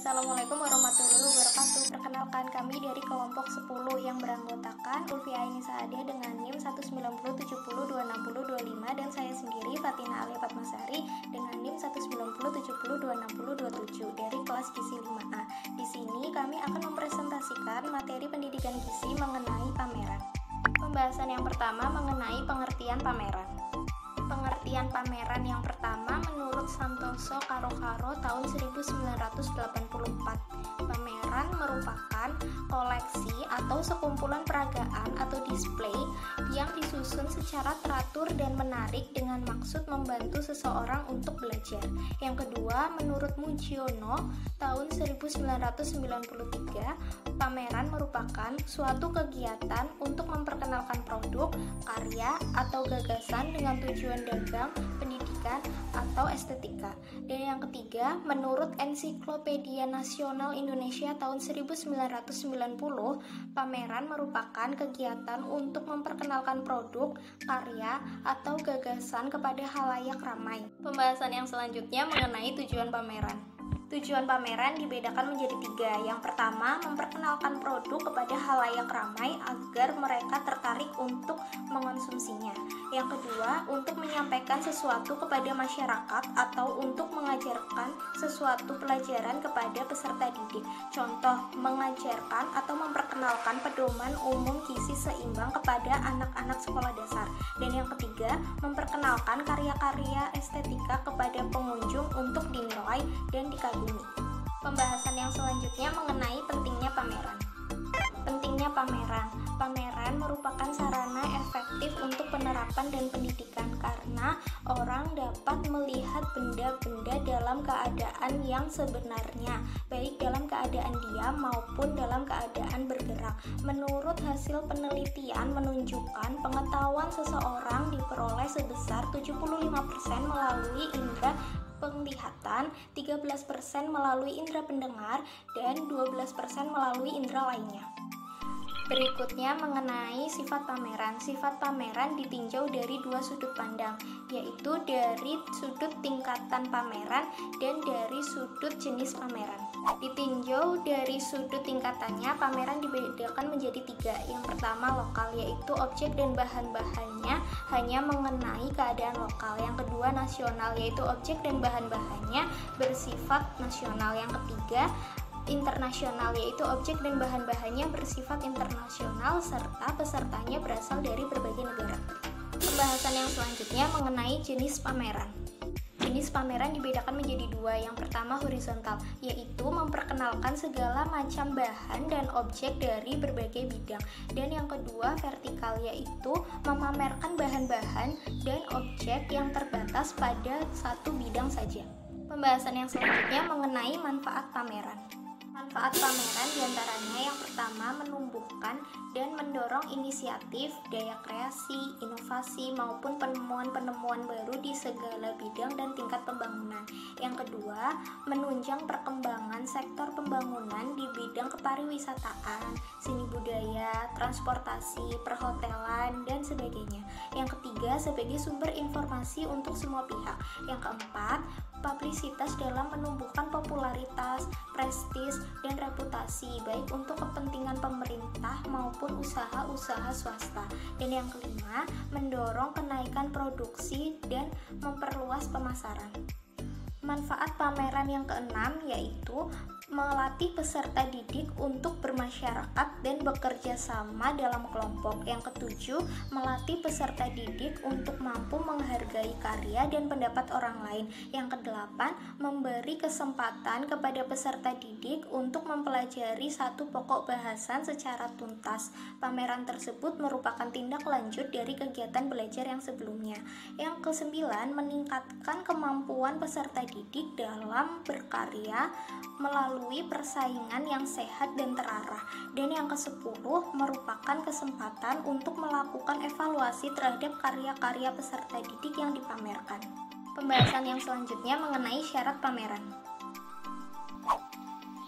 Assalamualaikum warahmatullahi wabarakatuh. Perkenalkan, kami dari kelompok 10 yang beranggotakan Ulfi Ainisa Adia dengan NIM 19070206025 dan saya sendiri Fatina Alia Fatmasari dengan NIM 19070206027 dari kelas Gizi 5A. Di sini kami akan mempresentasikan materi pendidikan gizi mengenai pameran. Pembahasan yang pertama mengenai pengertian pameran. Pengertian pameran yang pertama menurut Santoso Karo tahun 1984. Pameran merupakan koleksi atau sekumpulan peragaan atau display yang disusun secara teratur dan menarik dengan maksud membantu seseorang untuk belajar. Yang kedua, menurut Mujiono tahun 1993, pameran merupakan suatu kegiatan untuk memperkenalkan produk, karya, atau gagasan dengan tujuan dagang, pendidikan, atau estetika. Dan yang ketiga, menurut Ensiklopedia Nasional Indonesia tahun 1990, pameran merupakan kegiatan untuk memperkenalkan produk, karya, atau gagasan kepada khalayak ramai. Pembahasan yang selanjutnya mengenai tujuan pameran. Tujuan pameran dibedakan menjadi 3. Yang pertama, memperkenalkan produk kepada khalayak ramai agar mereka tertarik untuk mengonsumsinya. Yang kedua, untuk menyampaikan sesuatu kepada masyarakat atau untuk mengajarkan sesuatu pelajaran kepada peserta didik. Contoh, mengajarkan atau memperkenalkan pedoman umum gizi seimbang kepada anak-anak sekolah dasar. Dan yang ketiga, memperkenalkan karya-karya estetika kepada pengunjung untuk dinilai dan dikagumi. Pembahasan yang selanjutnya mengenai pentingnya pameran. Pentingnya pameran. Pameran merupakan sarana efektif untuk penerapan dan pendidikan karena orang dapat melihat benda-benda dalam keadaan yang sebenarnya, baik dalam keadaan diam maupun dalam keadaan bergerak. Menurut hasil penelitian menunjukkan pengetahuan seseorang diperoleh sebesar 75% melalui indera penglihatan, 13% melalui indera pendengar, dan 12% melalui indera lainnya. Berikutnya mengenai sifat pameran. Sifat pameran ditinjau dari 2 sudut pandang, yaitu dari sudut tingkatan pameran dan dari sudut jenis pameran. Ditinjau dari sudut tingkatannya, pameran dibedakan menjadi 3. Yang pertama lokal, yaitu objek dan bahan-bahannya hanya mengenai keadaan lokal. Yang kedua nasional, yaitu objek dan bahan-bahannya bersifat nasional. Yang ketiga internasional, yaitu objek dan bahan-bahannya bersifat internasional serta pesertanya berasal dari berbagai negara. Pembahasan yang selanjutnya mengenai jenis pameran. Jenis pameran dibedakan menjadi 2. Yang pertama horizontal, yaitu memperkenalkan segala macam bahan dan objek dari berbagai bidang. Dan yang kedua vertikal, yaitu memamerkan bahan-bahan dan objek yang terbatas pada satu bidang saja. Pembahasan yang selanjutnya mengenai manfaat pameran. Manfaat pameran diantaranya yang pertama menumbuhkan dan mendorong inisiatif, daya kreasi, inovasi maupun penemuan-penemuan baru di segala bidang dan tingkat pembangunan. Yang kedua, menunjang perkembangan sektor pembangunan di bidang kepariwisataan, seni budaya, transportasi, perhotelan, dan sebagainya. Yang ketiga, sebagai sumber informasi untuk semua pihak. Yang keempat, publisitas dalam menumbuhkan popularitas, prestis, dan reputasi baik untuk kepentingan pemerintah maupun usaha-usaha swasta. Dan yang kelima, mendorong kenaikan produksi dan memperluas pemasaran. Manfaat pameran yang keenam yaitu melatih peserta didik untuk bermasyarakat dan bekerja sama dalam kelompok. Yang ketujuh, melatih peserta didik untuk mampu menghargai karya dan pendapat orang lain. Yang kedelapan, memberi kesempatan kepada peserta didik untuk mempelajari satu pokok bahasan secara tuntas. Pameran tersebut merupakan tindak lanjut dari kegiatan belajar yang sebelumnya. Yang kesembilan, meningkatkan kemampuan peserta didik dalam berkarya melalui persaingan yang sehat dan terarah. Dan yang ke-10 merupakan kesempatan untuk melakukan evaluasi terhadap karya-karya peserta didik yang dipamerkan. Pembahasan yang selanjutnya mengenai syarat pameran.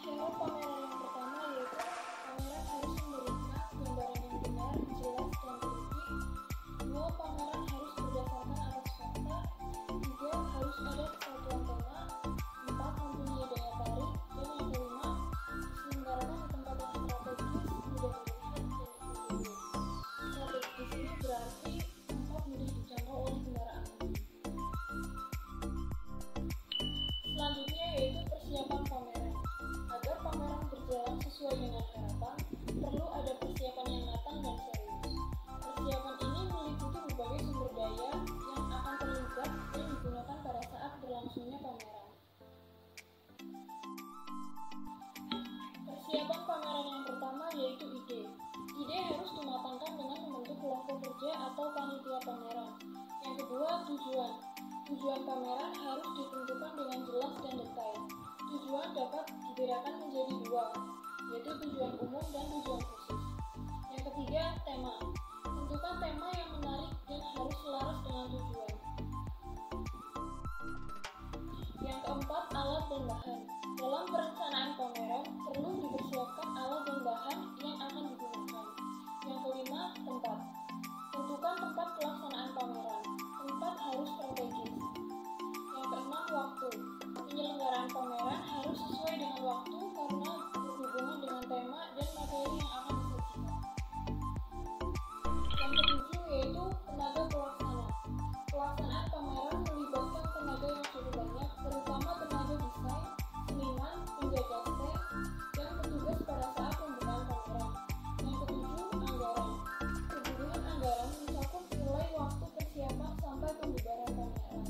Syarat pameran yang pertama yaitu pameran harus memberikan gambaran yang benar, jelas, dan teliti. 2. Pameran harus berdasarkan atas fakta. 3. Harus ada kesatuan tema. 4. Mempunyai daya tarik. Dan yang kelima Persiapan pameran yang pertama yaitu ide. Ide harus dimatangkan dengan membentuk kelompok kerja atau panitia pameran. Yang kedua, tujuan. Tujuan pameran harus ditentukan dengan jelas dan detail. Tujuan dapat dibedakan menjadi dua, yaitu tujuan umum dan tujuan khusus. Yang ketiga, tema. Tentukan tema yang menarik dan harus selaras dengan tujuan. Yang keempat, alat dan bahan. Dalam perencanaan pameran, perlu dipersiapkan alat dan bahan yang akan digunakan. Yang kelima, tempat. Tentukan tempat pelaksanaan pameran. Tempat harus strategis. Yang keenam, waktu. Penyelenggaraan pameran harus sesuai dengan waktu karena berhubungan dengan tema dan materi yang akan disajikan. Yang ketujuh yaitu tenaga pelaksana. Pelaksanaan pameran melibatkan tenaga yang cukup banyak, terutama tenaga desain, seniman, penjaga stand, dan petugas pada saat pembukaan pameran. Yang ketujuh, anggaran. Kebutuhan anggaran mencakup mulai waktu persiapan sampai pembubaran pameran.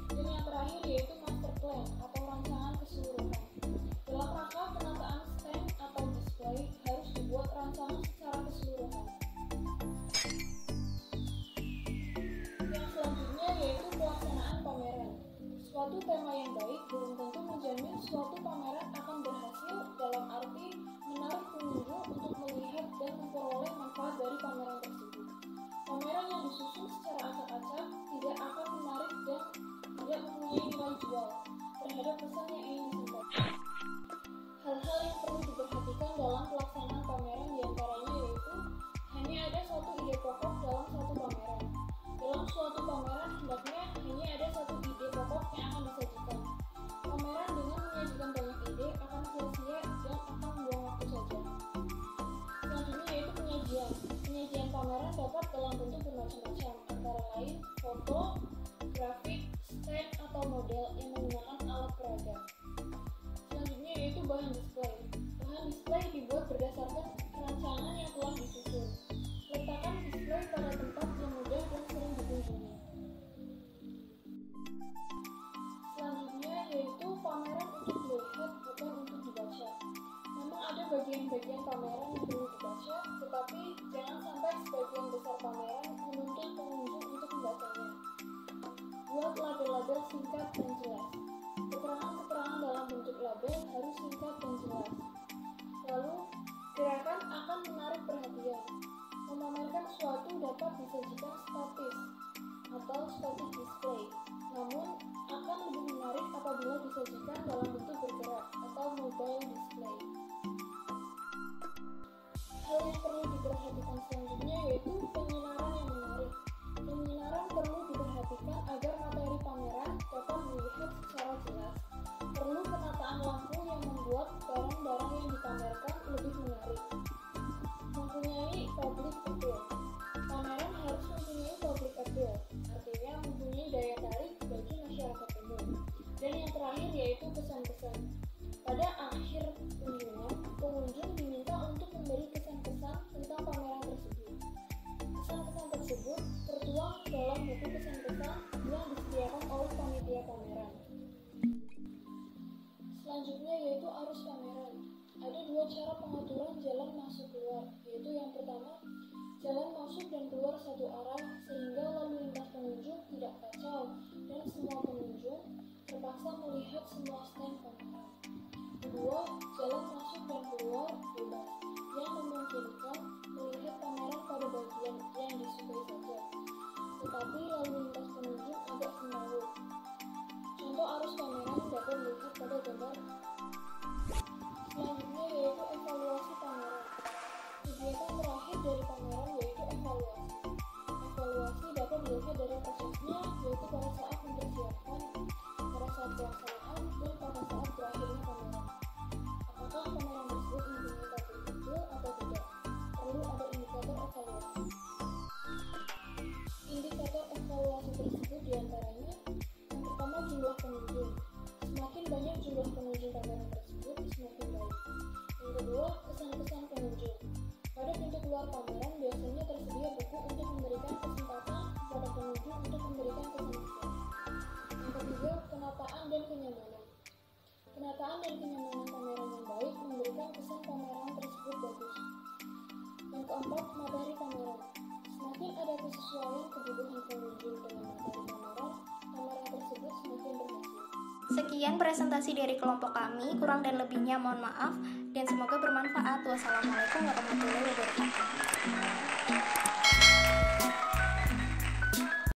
Dan yang terakhir yaitu master plan atau rancangan keseluruhan. Dalam rangka penataan stand atau display harus dibuat rancangan secara keseluruhan. Yang selanjutnya yaitu pelaksanaan pameran. Suatu tema yang baik belum tentu menjamin suatu pameran akan berhasil dalam arti menarik pengunjung untuk melihat dan memperoleh manfaat dari pameran tersebut. Pameran yang disusun secara acak-acak tidak akan menarik dan tidak mempunyai nilai jual terhadap pesan yang ingin disampaikan. Hal-hal yang perlu diperhatikan dalam pelaksanaan pameran diantaranya yaitu hanya ada satu ide pokok dalam satu pameran. Dalam suatu pameran hendaknya hanya ada satu ide pokok yang akan disajikan. Pameran dengan menyajikan banyak ide akan sia-sia dan akan membuang waktu saja. Selanjutnya yaitu penyajian. Penyajian pameran dapat dalam bentuk bermacam-macam, antara lain foto, grafik, stand atau model yang menggunakan alat peraga. Selanjutnya yaitu bahan display. Bahan display dibuat berdasarkan rancangan yang telah disusun. Letakkan display pada tempat yang mudah dan sering dikunjungi. Selanjutnya yaitu pameran untuk dilihat bukan untuk dibaca. Memang ada bagian-bagian pameran yang perlu dibaca, tetapi jangan sampai sebagian besar pameran menuntut pengunjung untuk membacanya. Buat label-label singkat dan jelas. Keterangan-keterangan dalam bentuk label harus singkat dan jelas. Lalu, gerakan akan menarik perhatian. Memamerkan sesuatu dapat disajikan statis atau static display, namun akan lebih menarik apabila disajikan dalam bentuk bergerak atau mobile display. Hal yang perlu diperhatikan selanjutnya yaitu penyinaran yang menarik. Penyinaran perlu diperhatikan agar materi pameran dapat dilihat secara jelas. Perlu penataan lampu yang membuat barang-barang yang dipamerkan lebih menarik. Mempunyai public appeal. Pameran harus mempunyai public appeal, artinya mempunyai daya tarik bagi masyarakat umum. Dan yang terakhir yaitu kesan-kesan. Pada akhir kunjungan, pengunjung diminta untuk memberi kesan-kesan tentang pameran tersebut. Kesan-kesan tersebut tertuang dalam buku kesan-kesan yang disediakan oleh panitia pameran. Selanjutnya yaitu arus pameran. Ada dua cara pengaturan jalan masuk keluar, yaitu yang pertama, jalan masuk dan keluar satu arah sehingga lalu lintas pengunjung tidak kacau dan semua pengunjung terpaksa melihat semua stand pameran. Kedua, jalan masuk dan keluar bebas yang memungkinkan melihat pameran pada bagian yang disukai saja, tetapi lalu lintas pengunjung agak semrawut. Contoh arus pameran dapat dilihat pada gambar. Selanjutnya yaitu evaluasi pameran. Kegiatan terakhir dari pameran yaitu evaluasi. Evaluasi dapat dilihat dari prosesnya, yaitu pada saat mempersiapkan, pada saat pelaksanaan, dan pada saat berakhirnya pameran. Apakah pameran tersebut mempunyai public appeal atau tidak? Perlu ada indikator evaluasi. Indikator evaluasi tersebut diantaranya yang pertama jumlah pengunjung. Semakin banyak jumlah pengunjung pameran tersebut, semakin baik. Yang kedua, kesan-kesan pengunjung. Pada pintu keluar pameran biasanya tersedia buku untuk memberikan kesempatan kepada pengunjung untuk memberikan kesan-kesan. Yang ketiga, penataan dan kenyamanan. Penataan dan kenyamanan pameran yang baik memberikan kesan pameran tersebut bagus. Yang keempat, materi pameran. Semakin ada kesesuaian kebutuhan pengunjung dengan materi pameran, pameran tersebut semakin berhasil. Sekian presentasi dari kelompok kami, kurang dan lebihnya mohon maaf, dan semoga bermanfaat. Wassalamualaikum warahmatullahi wabarakatuh.